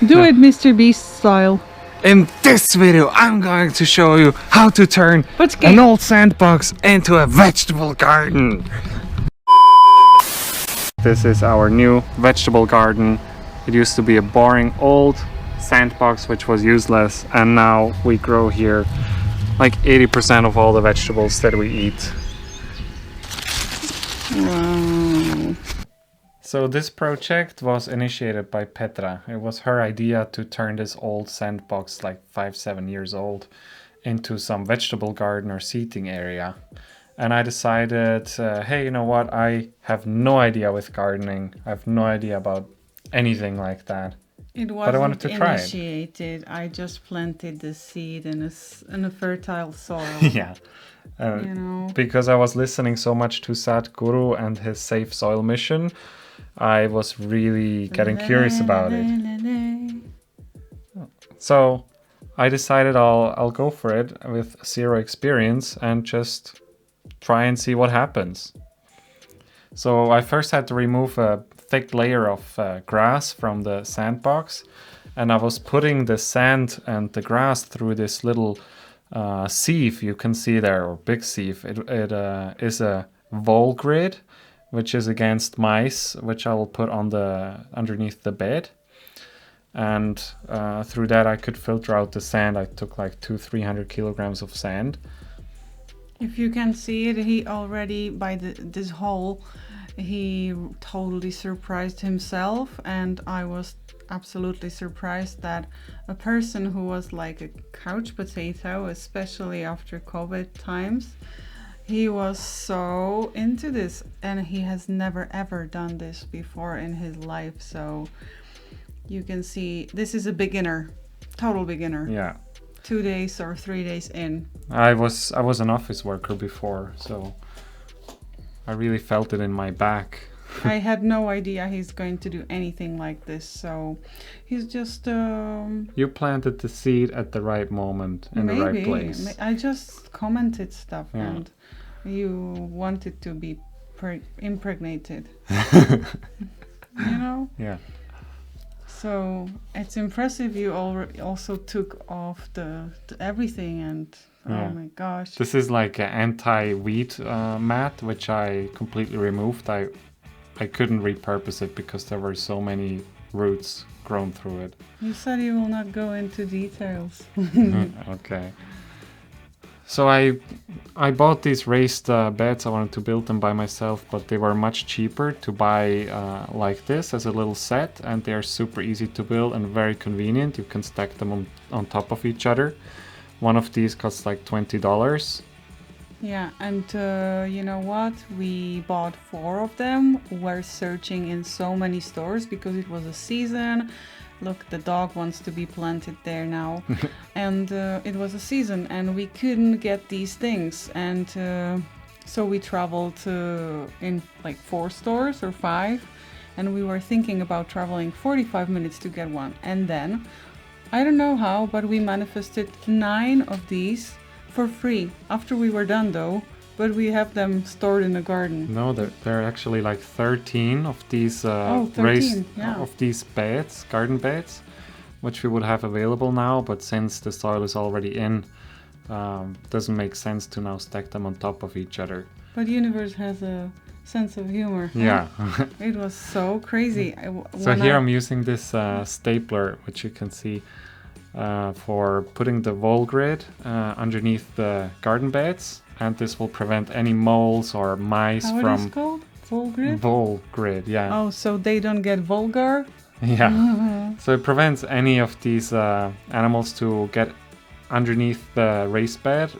Do it Mr. Beast style. In this video, I'm going to show you how to turn But an old sandbox into a vegetable garden. This is our new vegetable garden. It used to be a boring old sandbox which was useless, and now we grow here like 80% of all the vegetables that we eat. Wow. So this project was initiated by Petra. It was her idea to turn this old sandbox, like 5-7 years old, into some vegetable garden or seating area. And I decided, hey, you know what? I have no idea with gardening. I have no idea about anything like that. It wasn't But I wanted to try it. initiated. I just planted the seed in a fertile soil. Yeah. You know. Because I was listening so much to Sadhguru and his Safe Soil mission, I was really getting curious about it. So I decided I'll go for it with zero experience and just try and see what happens. So I first had to remove a thick layer of grass from the sandbox, and I was putting the sand and the grass through this little sieve you can see there, or big sieve. It is a vole grid, which is against mice, which I will put on underneath the bed. And through that I could filter out the sand. I took like 200-300 kilograms of sand. If you can see it, he already, by this hole, he totally surprised himself, and I was absolutely surprised that a person who was like a couch potato, especially after COVID times, he was so into this, and he has never ever done this before in his life. So you can see this is a beginner, total beginner. Yeah. 2 days or 3 days in. I was an office worker before, so I really felt it in my back. I had no idea he's going to do anything like this, so he's just You planted the seed at the right moment in the right place. I just commented stuff, Yeah. and you wanted to be impregnated. You know? Yeah. So it's impressive you also took off the everything, and Yeah. oh my gosh. This is like an anti-weed mat, which I completely removed. I couldn't repurpose it because there were so many roots grown through it. You said you will not go into details. Okay. So I bought these raised beds. I wanted to build them by myself, but they were much cheaper to buy like this as a little set, and they are super easy to build and very convenient. You can stack them on top of each other. One of these costs like $20. Yeah, and you know what? We bought 4 of them. We're searching in so many stores because it was a season. Look, the dog wants to be planted there now. And it was a season, and we couldn't get these things. And so we traveled in like 4 stores or 5. And we were thinking about traveling 45 minutes to get one. And then, I don't know how, but we manifested 9 of these for free after we were done though, but we have them stored in the garden. No, there are actually like 13 of these 13, raised yeah. of these beds, garden beds, which we would have available now. But since the soil is already in, doesn't make sense to now stack them on top of each other. But universe has a sense of humor. Yeah. It was so crazy. So here I'm using this stapler, which you can see, for putting the vole grid underneath the garden beds, and this will prevent any moles or mice How from... it is called? Vole grid? Vole grid, yeah. Oh, so they don't get vulgar? Yeah. So it prevents any of these animals to get underneath the raised bed,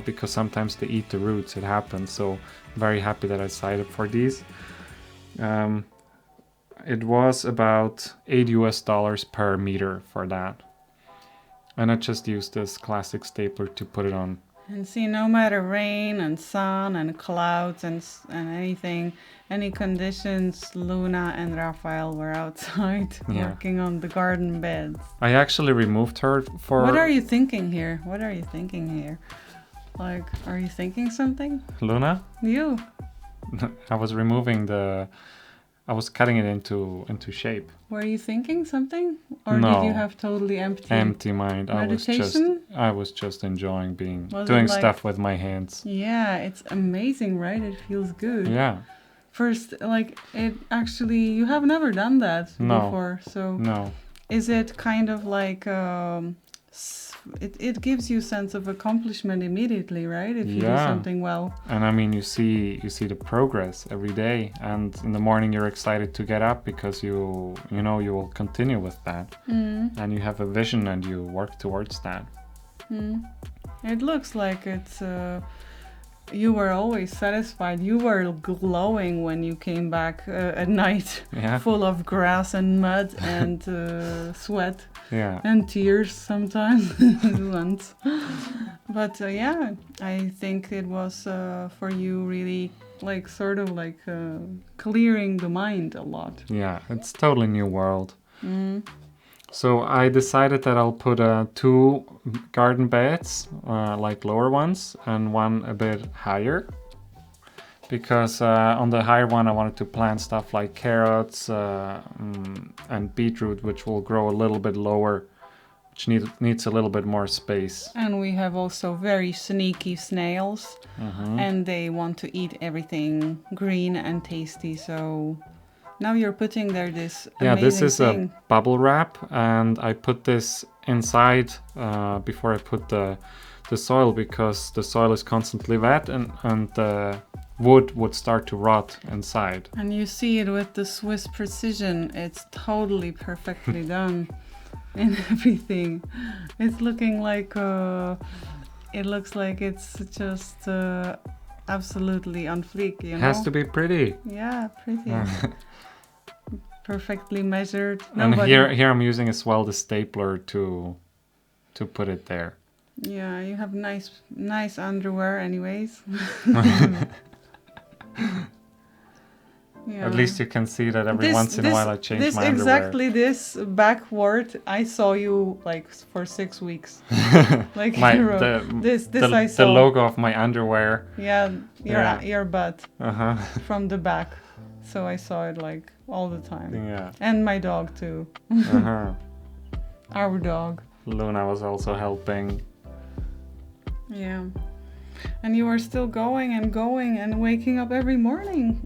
because sometimes they eat the roots. It happens. So very happy that I decided for these. It was about $8 per meter for that. And I just used this classic stapler to put it on. And see, no matter rain and sun and clouds and anything, any conditions, Luna and Raphael were outside working on the garden beds. I actually removed her for... What are you thinking here? What are you thinking here? Like, are you thinking something? Luna? You. I was removing I was cutting it into shape. Were you thinking something, or No. did you have totally Empty mind. meditation? I was just enjoying Was it doing like- stuff with my hands. Yeah, it's amazing, right? It feels good. Yeah. First, like it actually, you have never done that No. before, so No. is it kind of like it gives you sense of accomplishment immediately, right? If you do Yeah. something well. And I mean, you see the progress every day, and in the morning you're excited to get up because you know you will continue with that, and you have a vision and you work towards that. It looks like it's you were always satisfied. You were glowing when you came back at night, Yeah. full of grass and mud and sweat Yeah. and tears sometimes. Once. But yeah, I think it was for you really like sort of like clearing the mind a lot. Yeah, it's totally new world. So I decided that I'll put 2 garden beds, like lower ones, and one a bit higher. Because on the higher one I wanted to plant stuff like carrots and beetroot, which will grow a little bit lower, which needs a little bit more space. And we have also very sneaky snails, and they want to eat everything green and tasty. So now you're putting there this amazing this is thing. a bubble wrap, and I put this inside before I put the soil, because the soil is constantly wet and the wood would start to rot inside. And you see it with the Swiss precision. It's totally perfectly done in everything. It's looking like it looks like it's just absolutely on fleek, you know? It has to be pretty. Yeah, pretty. Perfectly measured. And here I'm using as well the stapler to put it there. Yeah, you have nice underwear anyways. Yeah. At least you can see that every once in a while I change my underwear. Exactly this backward, I saw you like for 6 weeks. Like this I saw. The logo of my underwear. Yeah, your butt Uh-huh. from the back. So I saw it like all the time. Yeah. And my dog too. Uh-huh. Our dog. Luna was also helping. Yeah. And you are still going and waking up every morning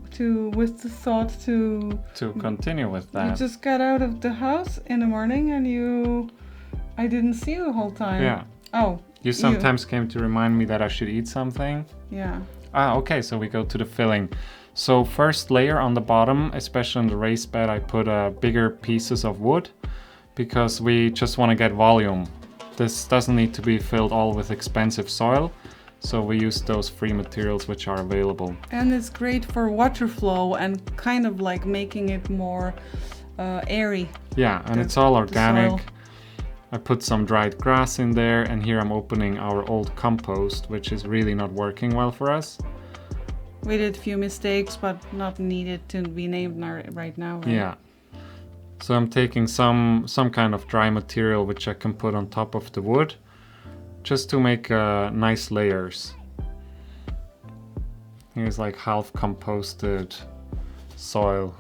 with the thought to continue with that. You just got out of the house in the morning and I didn't see you the whole time. Yeah. Oh. You sometimes came to remind me that I should eat something. Yeah. Okay, so we go to the filling. So first layer on the bottom, especially on the raised bed, I put bigger pieces of wood because we just want to get volume. This doesn't need to be filled all with expensive soil. So we use those free materials which are available. And it's great for water flow and kind of like making it more airy. Yeah, and it's all organic. I put some dried grass in there, and here I'm opening our old compost, which is really not working well for us. We did a few mistakes, but not needed to be named right now. Right? Yeah. So I'm taking some kind of dry material which I can put on top of the wood, just to make nice layers. Here's like half composted soil.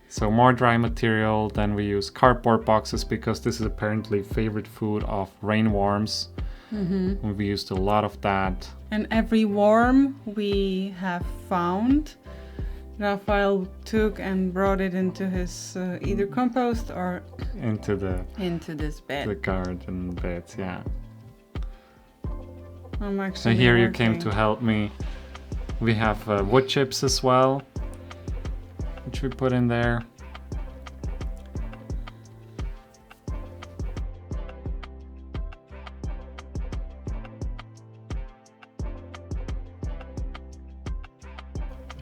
So more dry material, then we use cardboard boxes because this is apparently favorite food of rainworms. And we used a lot of that. And every worm we have found, Raphael took and brought it into his either compost or into this bed. The garden beds, yeah. I'm actually so here you came to help me. We have wood chips as well, which we put in there.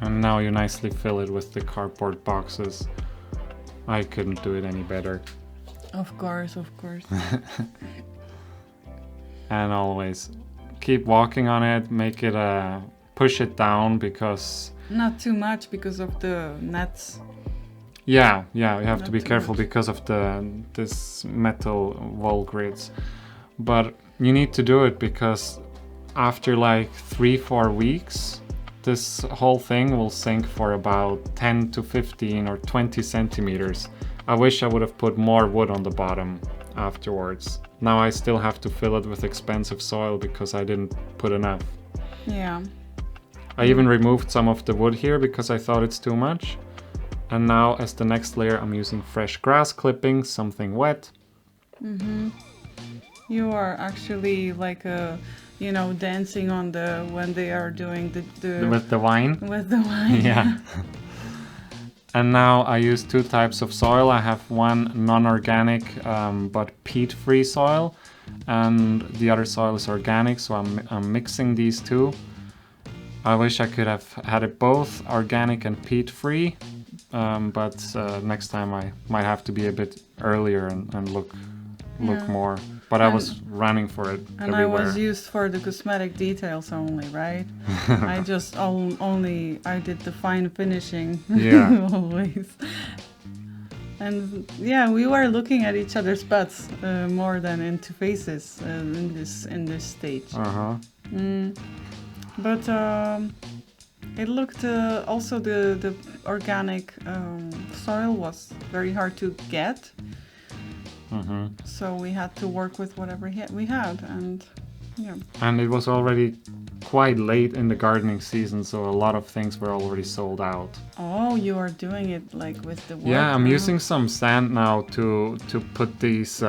And now you nicely fill it with the cardboard boxes. I couldn't do it any better. Of course. And always keep walking on it, make it push it down because... Not too much because of the nets. Yeah, you have to be careful because of this metal wall grids. But you need to do it because after like 3-4 weeks, this whole thing will sink for about 10 to 15 or 20 centimeters. I wish I would have put more wood on the bottom afterwards. Now I still have to fill it with expensive soil because I didn't put enough. Yeah. I even removed some of the wood here because I thought it's too much. And now as the next layer I'm using fresh grass clippings, something wet. You are actually like dancing on when they are doing the With the wine? with the wine. Yeah. And now I use two types of soil. I have one non-organic but peat-free soil, and the other soil is organic, so I'm mixing these two. I wish I could have had it both organic and peat-free, but next time I might have to be a bit earlier and look more. But I was running for it And everywhere. I was used for the cosmetic details only, right? I just I did the fine finishing. Yeah. Always. And yeah, we were looking at each other's butts more than into faces in this stage. But it looked also the organic soil was very hard to get. So we had to work with whatever we had, and yeah. And it was already quite late in the gardening season, so a lot of things were already sold out. Oh, you are doing it like with the wood? Yeah, I'm using some sand now to put these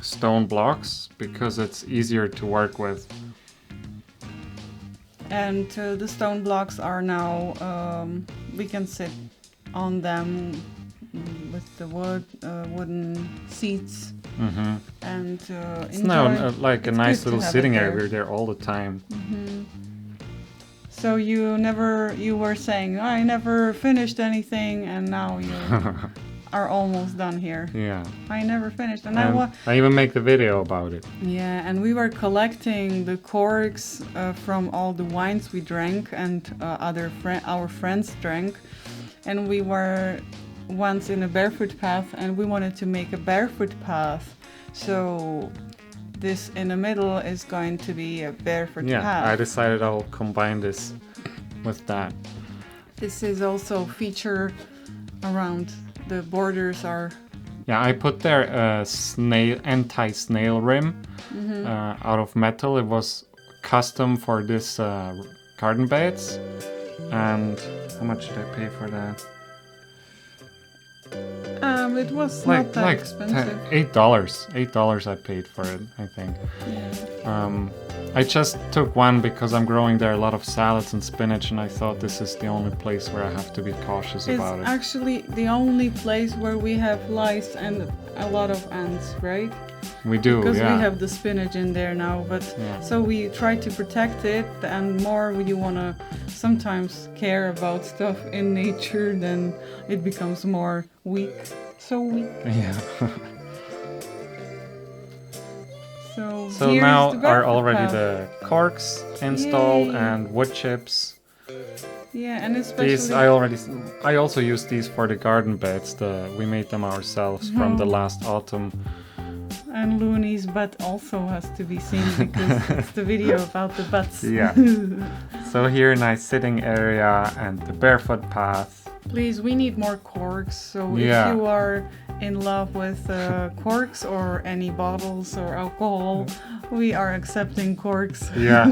stone blocks because it's easier to work with. And the stone blocks are now, we can sit on them with the wooden seats. And It's now like a It's nice good to little have sitting it area. there. We're there all the time. So you were saying, I never finished anything, and now you are almost done here. Yeah. I never finished. And And I even make the video about it. yeah, and we were collecting the corks from all the wines we drank and our friends drank. And we were once in a barefoot path, and we wanted to make a barefoot path. So this in the middle is going to be a barefoot Yeah, path. I decided I'll combine this with that. This is also feature around the borders are. Yeah, I put there a anti-snail rim out of metal. It was custom for this garden beds. And how much did I pay for that? It was not that expensive. $8. $8 I paid for it, I think. Yeah. I just took one because I'm growing there a lot of salads and spinach, and I thought this is the only place where I have to be cautious about it. It's actually the only place where we have lice and a lot of ants, right? We do, Because yeah. we have the spinach in there now, but Yeah. so we try to protect it, and more you want to sometimes care about stuff in nature, then it becomes more weak. So weak. Yeah. So here's now the are barefoot already path. the corks installed Yay. and wood chips. Yeah, and especially These I also use these for the garden beds. We made them ourselves from the last autumn. and Looney's butt also has to be seen because it's the video about the butts. Yeah. So here, nice sitting area and the barefoot path. Please, we need more corks. So Yeah. if you are in love with corks or any bottles or alcohol, we are accepting corks. Yeah.